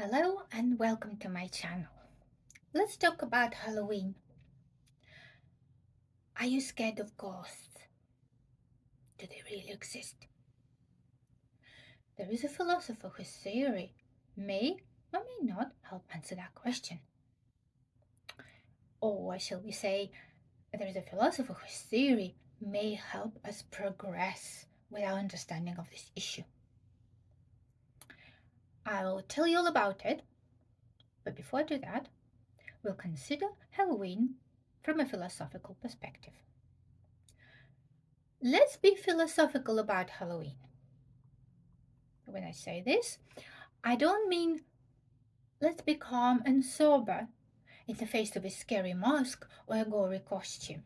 Hello and welcome to my channel. Let's talk about Halloween. Are you scared of ghosts? Do they really exist? There is a philosopher whose theory may or may not help answer that question. Or shall we say, there is a philosopher whose theory may help us progress with our understanding of this issue. I'll tell you all about it, but before I do that, we'll consider Halloween from a philosophical perspective. Let's be philosophical about Halloween. When I say this, I don't mean let's be calm and sober in the face of a scary mask or a gory costume.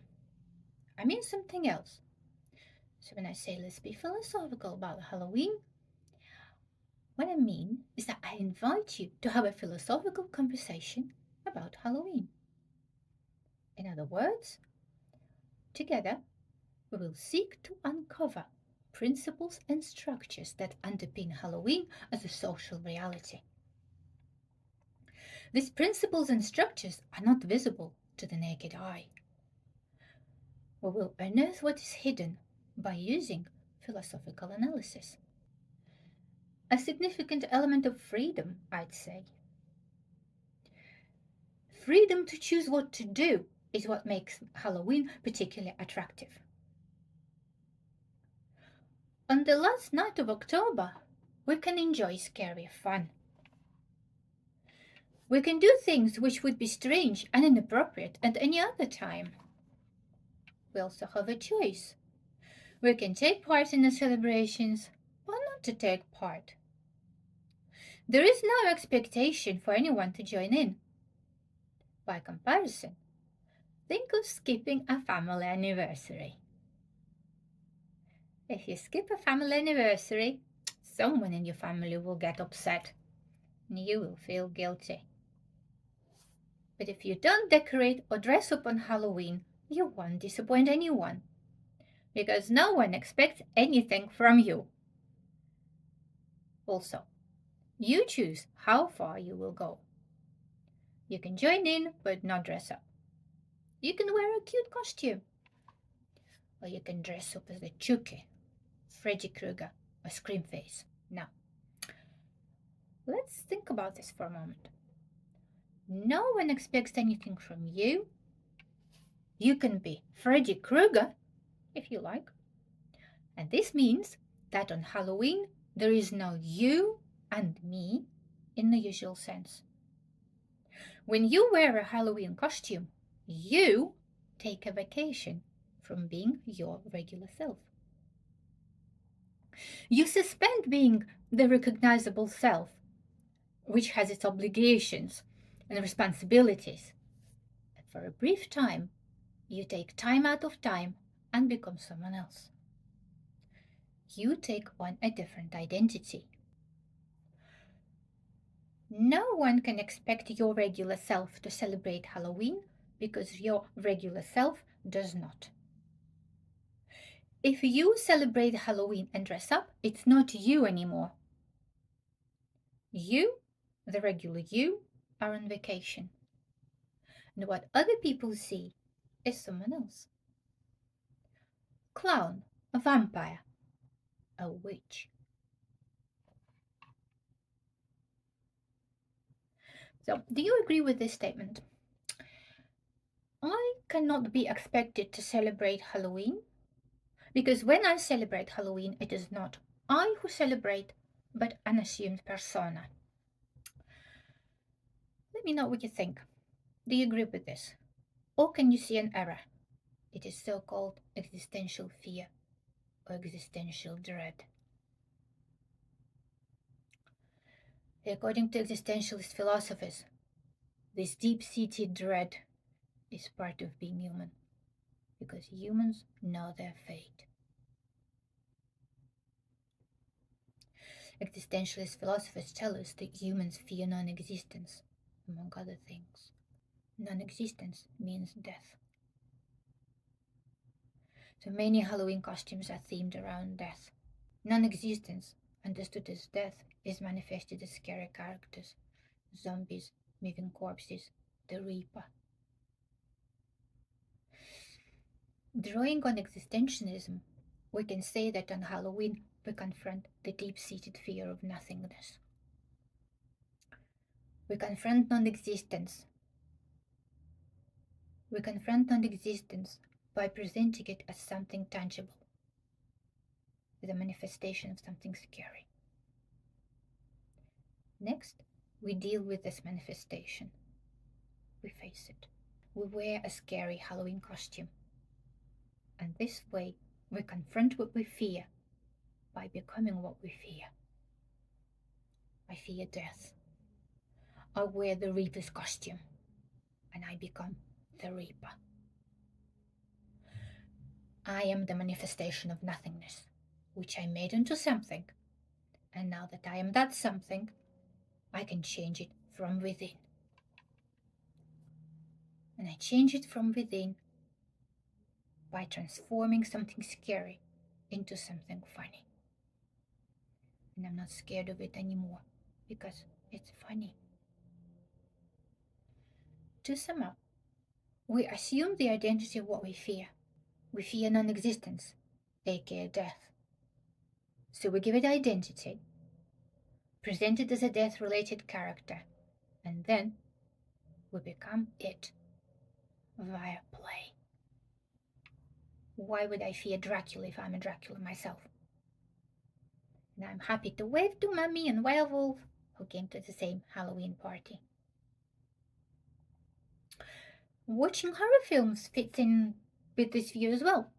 I mean something else. So when I say let's be philosophical about Halloween, what I mean is that I invite you to have a philosophical conversation about Halloween. In other words, together we will seek to uncover principles and structures that underpin Halloween as a social reality. These principles and structures are not visible to the naked eye. We will unearth what is hidden by using philosophical analysis. A significant element of freedom, I'd say. Freedom to choose what to do is what makes Halloween particularly attractive. On the last night of October, we can enjoy scary fun. We can do things which would be strange and inappropriate at any other time. We also have a choice. We can take part in the celebrations or not to take part. There is no expectation for anyone to join in. By comparison, think of skipping a family anniversary. If you skip a family anniversary, someone in your family will get upset and you will feel guilty. But if you don't decorate or dress up on Halloween, you won't disappoint anyone because no one expects anything from you. Also, you choose how far you will go. You can join in but not dress up. You can wear a cute costume. Or you can dress up as a Chucky, Freddy Krueger, or Screamface. Now, let's think about this for a moment. No one expects anything from you. You can be Freddy Krueger if you like. And this means that on Halloween, there is no you and me in the usual sense. When you wear a Halloween costume, you take a vacation from being your regular self. You suspend being the recognizable self, which has its obligations and responsibilities. And for a brief time, you take time out of time and become someone else. You take on a different identity. No one can expect your regular self to celebrate Halloween because your regular self does not. If you celebrate Halloween and dress up, it's not you anymore. You, the regular you, are on vacation. And what other people see is someone else. Clown, a vampire, a witch. So, do you agree with this statement? I cannot be expected to celebrate Halloween because when I celebrate Halloween, it is not I who celebrate, but an assumed persona. Let me know what you think. Do you agree with this? Or can you see an error? It is so-called existential fear or existential dread. According to existentialist philosophers, this deep-seated dread is part of being human, because humans know their fate. Existentialist philosophers tell us that humans fear non-existence, among other things. Non-existence means death. So many Halloween costumes are themed around death. Non-existence, understood as death, is manifested as scary characters zombies, moving corpses, the Reaper. Drawing on existentialism, we can say that on Halloween we confront the deep-seated fear of nothingness. We confront non-existence. We confront non-existence by presenting it as something tangible, as a manifestation of something scary. Next, we deal with this manifestation. We face it. We wear a scary Halloween costume. And this way, we confront what we fear by becoming what we fear. I fear death. I wear the Reaper's costume, and I become the Reaper. I am the manifestation of nothingness, which I made into something. And now that I am that something, I can change it from within. And I change it from within by transforming something scary into something funny. And I'm not scared of it anymore because it's funny. To sum up, we assume the identity of what we fear. We fear non-existence, aka death. So we give it identity, present it as a death-related character, and then we become it via play. Why would I fear Dracula if I'm a Dracula myself? And I'm happy to wave to Mummy and Werewolf, who came to the same Halloween party. Watching horror films fits in with this view as well.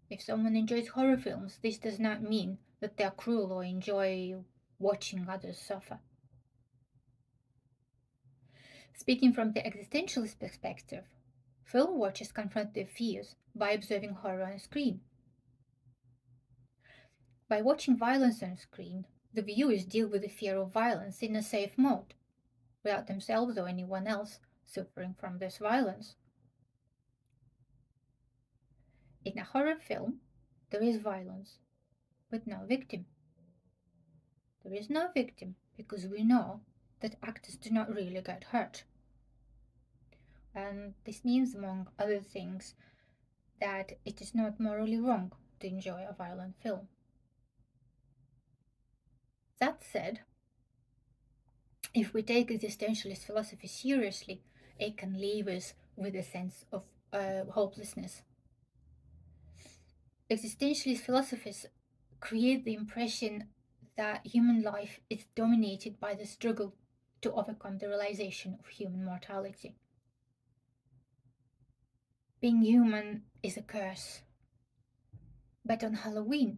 If someone enjoys horror films, this does not mean that they are cruel or enjoy watching others suffer. Speaking from the existentialist perspective, film watchers confront their fears by observing horror on screen. By watching violence on screen, the viewers deal with the fear of violence in a safe mode, without themselves or anyone else suffering from this violence. In a horror film, there is violence, but no victim. There is no victim because we know that actors do not really get hurt. And this means, among other things, that it is not morally wrong to enjoy a violent film. That said, if we take existentialist philosophy seriously, it can leave us with a sense of hopelessness. Existentialist philosophers create the impression that human life is dominated by the struggle to overcome the realization of human mortality. Being human is a curse. But on Halloween,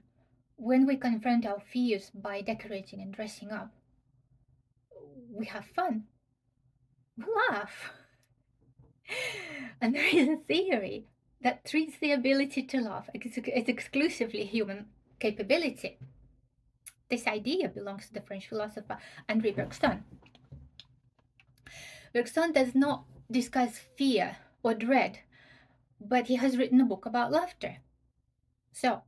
when we confront our fears by decorating and dressing up, we have fun. We laugh. And there is a theory that treats the ability to laugh as exclusively human capability. This idea belongs to the French philosopher Henri Bergson. Bergson does not discuss fear or dread, but he has written a book about laughter. So,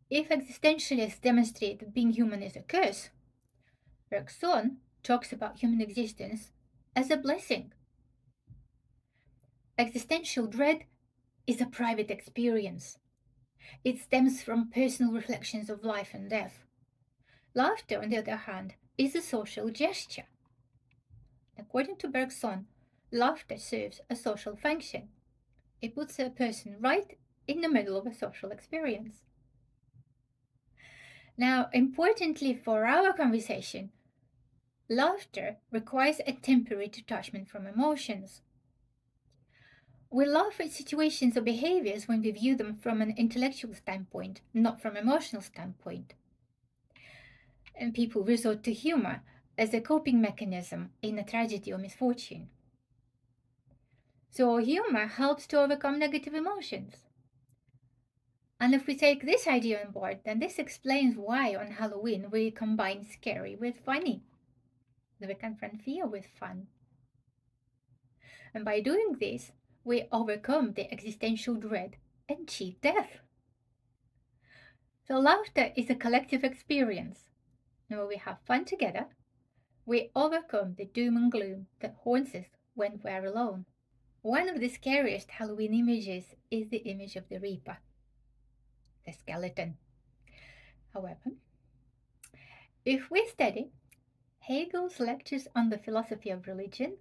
if existentialists demonstrate that being human is a curse, Bergson talks about human existence as a blessing. Existential dread is a private experience. It stems from personal reflections of life and death. Laughter, on the other hand, is a social gesture. According to Bergson, laughter serves a social function. It puts a person right in the middle of a social experience. Now, importantly for our conversation, laughter requires a temporary detachment from emotions. We laugh at situations or behaviors when we view them from an intellectual standpoint, not from an emotional standpoint. And people resort to humor as a coping mechanism in a tragedy or misfortune. So humor helps to overcome negative emotions. And if we take this idea on board, then this explains why on Halloween we combine scary with funny. We confront fear with fun. And by doing this, we overcome the existential dread and cheat death. So laughter is a collective experience where we have fun together, We overcome the doom and gloom that haunts us when we're alone. One of the scariest Halloween images is the image of the Reaper, the skeleton. However, if we study Hegel's lectures on the philosophy of religion,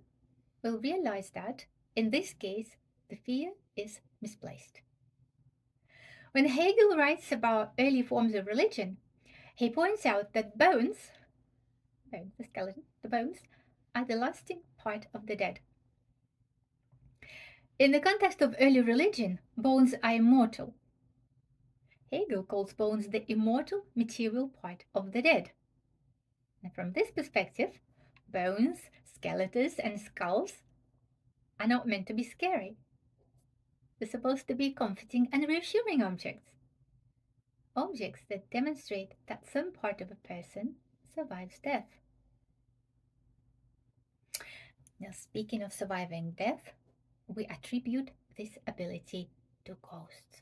we'll realize that, in this case, the fear is misplaced. When Hegel writes about early forms of religion, he points out that the skeleton, the bones, are the lasting part of the dead. In the context of early religion, bones are immortal. Hegel calls bones the immortal material part of the dead. And from this perspective, bones, skeletons, and skulls are not meant to be scary. They're supposed to be comforting and reassuring objects. Objects that demonstrate that some part of a person survives death. Now, speaking of surviving death, we attribute this ability to ghosts.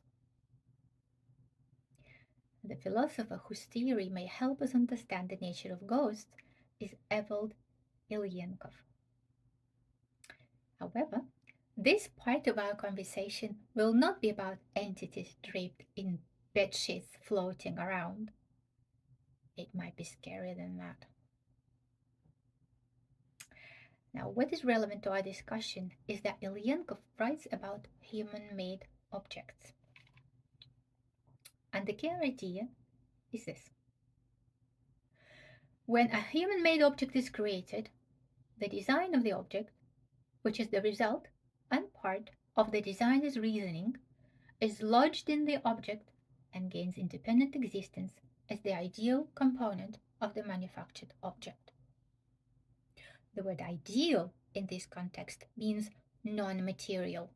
The philosopher whose theory may help us understand the nature of ghosts is Evald Ilyenkov. However, this part of our conversation will not be about entities draped in bedsheets floating around. It might be scarier than that. Now, what is relevant to our discussion is that Ilyenkov writes about human-made objects. And the key idea is this. When a human-made object is created, the design of the object, which is the result and part of the designer's reasoning, is lodged in the object and gains independent existence as the ideal component of the manufactured object. The word ideal in this context means non-material.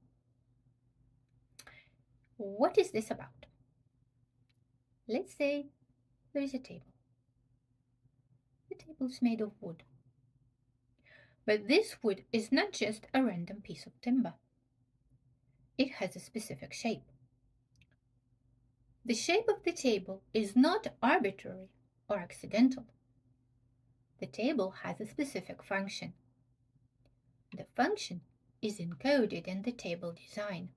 What is this about? Let's say there is a table. The table is made of wood. But this wood is not just a random piece of timber. It has a specific shape. The shape of the table is not arbitrary or accidental. The table has a specific function. The function is encoded in the table design.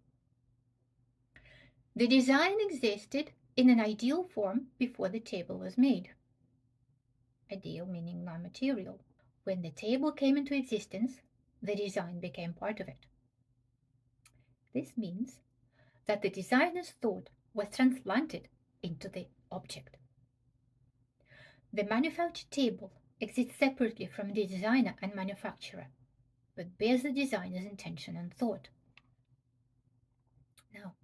The design existed in an ideal form before the table was made. Ideal meaning non-material. When the table came into existence, the design became part of it. This means that the designer's thought was transplanted into the object. The manufactured table exists separately from the designer and manufacturer, but bears the designer's intention and thought. Now,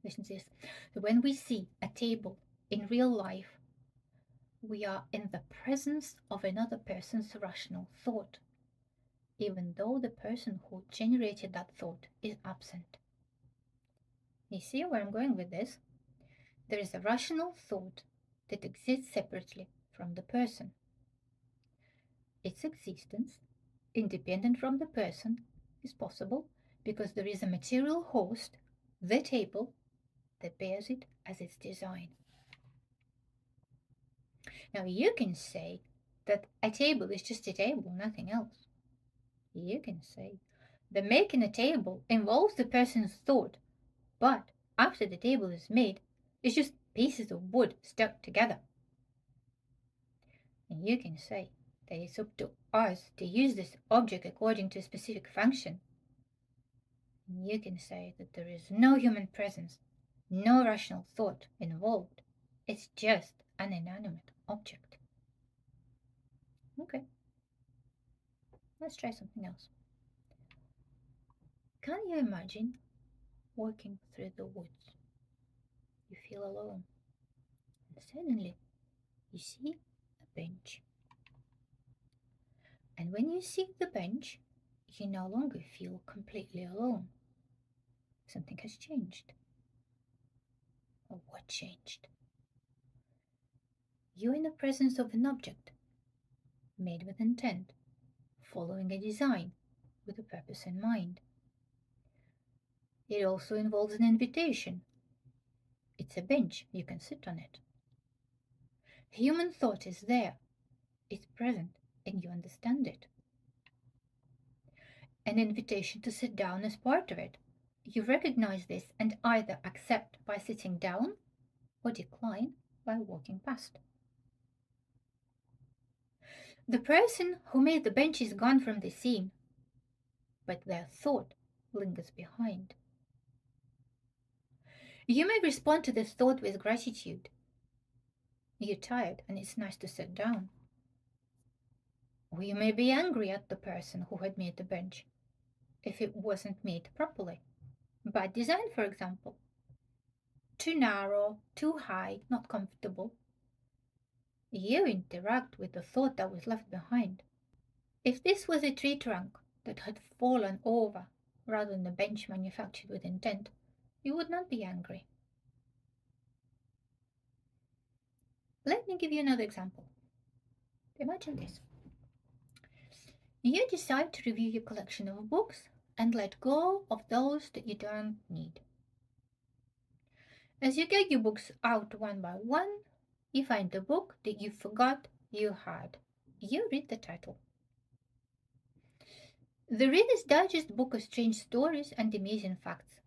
listen to this. So when we see a table in real life, we are in the presence of another person's rational thought, even though the person who generated that thought is absent. You see where I'm going with this? There is a rational thought that exists separately from the person. Its existence, independent from the person, is possible because there is a material host, the table, that bears it as its design. Now you can say that a table is just a table, nothing else. You can say that making a table involves the person's thought, but after the table is made, it's just pieces of wood stuck together. And you can say that it's up to us to use this object according to a specific function. And you can say that there is no human presence, no rational thought involved. It's just an inanimate object. Okay, let's try something else. Can you imagine walking through the woods? You feel alone, and suddenly you see a bench. And when you see the bench, you no longer feel completely alone. Something has changed. Or what changed? You're in the presence of an object made with intent, following a design with a purpose in mind. It also involves an invitation. It's a bench, you can sit on it. Human thought is there, it's present, and you understand it. An invitation to sit down is part of it. You recognize this and either accept by sitting down or decline by walking past. The person who made the bench is gone from the scene, but their thought lingers behind. You may respond to this thought with gratitude. You're tired and it's nice to sit down. Or you may be angry at the person who had made the bench if it wasn't made properly. Bad design, for example. Too narrow, too high, not comfortable. You interact with the thought that was left behind. If this was a tree trunk that had fallen over rather than a bench manufactured with intent, you would not be angry. Let me give you another example. Imagine this. You decide to review your collection of books and let go of those that you don't need. As you get your books out one by one, you find the book that you forgot you had. You read the title. The Reader's Digest book of strange stories and amazing facts.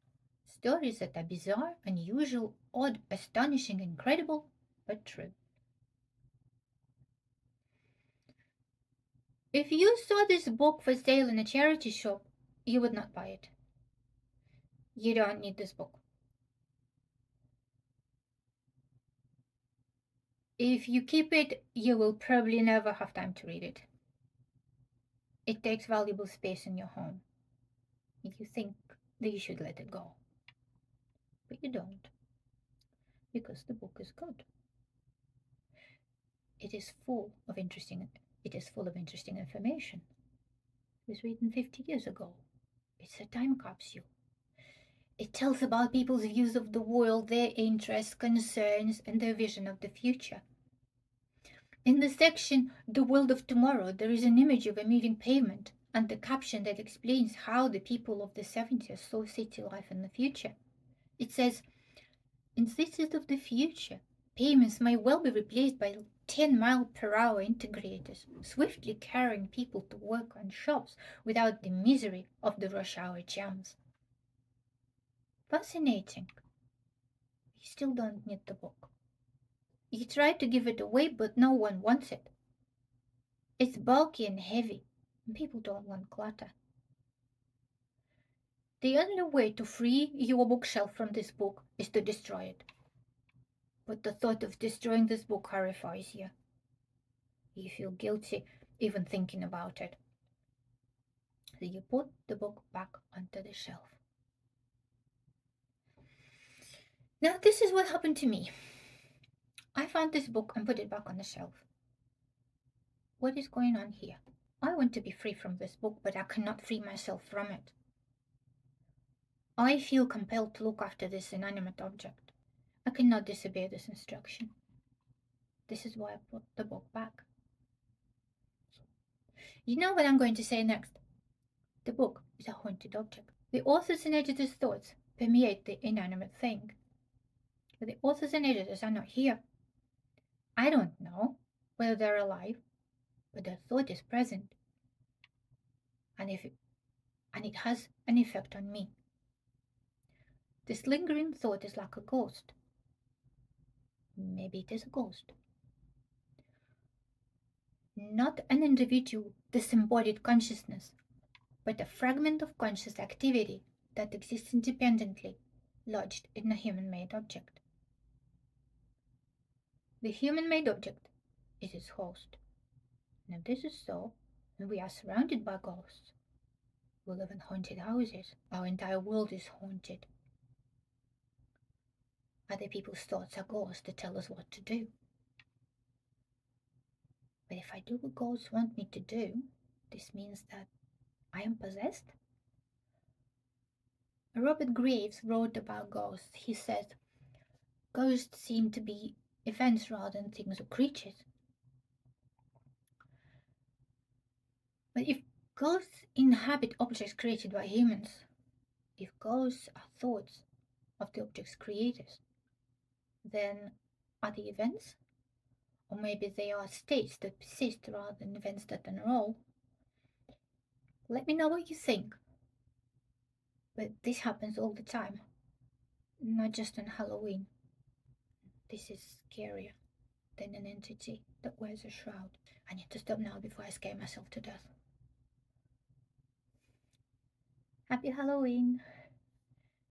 Stories that are bizarre, unusual, odd, astonishing, incredible, but true. If you saw this book for sale in a charity shop, you would not buy it. You don't need this book. If you keep it, you will probably never have time to read it. It takes valuable space in your home. You think that you should let it go. But you don't, because the book is good. It is full of interesting information. It was written 50 years ago. It's a time capsule. It tells about people's views of the world, their interests, concerns, and their vision of the future. In the section The World of Tomorrow, there is an image of a moving pavement and the caption that explains how the people of the 70s saw city life in the future. It says, in cities of the future, pavements may well be replaced by 10-mile-per-hour integrators, swiftly carrying people to work and shops without the misery of the rush hour jams. Fascinating. You still don't need the book. You try to give it away, but no one wants it. It's bulky and heavy, and people don't want clutter. The only way to free your bookshelf from this book is to destroy it. But the thought of destroying this book horrifies you. You feel guilty even thinking about it. So you put the book back onto the shelf. Now, this is what happened to me. I found this book and put it back on the shelf. What is going on here? I want to be free from this book, but I cannot free myself from it. I feel compelled to look after this inanimate object. I cannot disobey this instruction. This is why I put the book back. You know what I'm going to say next? The book is a haunted object. The author's and editor's thoughts permeate the inanimate thing. But the authors and editors are not here. I don't know whether they're alive, but their thought is present. And it has an effect on me. This lingering thought is like a ghost. Maybe it is a ghost. Not an individual disembodied consciousness, but a fragment of conscious activity that exists independently, lodged in a human-made object. The human-made object is its host. And if this is so, and we are surrounded by ghosts, we live in haunted houses. Our entire world is haunted. Other people's thoughts are ghosts that tell us what to do. But if I do what ghosts want me to do, this means that I am possessed? Robert Graves wrote about ghosts. He said, ghosts seem to be events rather than things or creatures. But if ghosts inhabit objects created by humans, if ghosts are thoughts of the object's creators, then are the events Or maybe they are states that persist rather than events that unroll. Let me know what you think. But this happens all the time, not just on Halloween. This is scarier than an entity that wears a shroud. I need to stop now before I scare myself to death. Happy Halloween!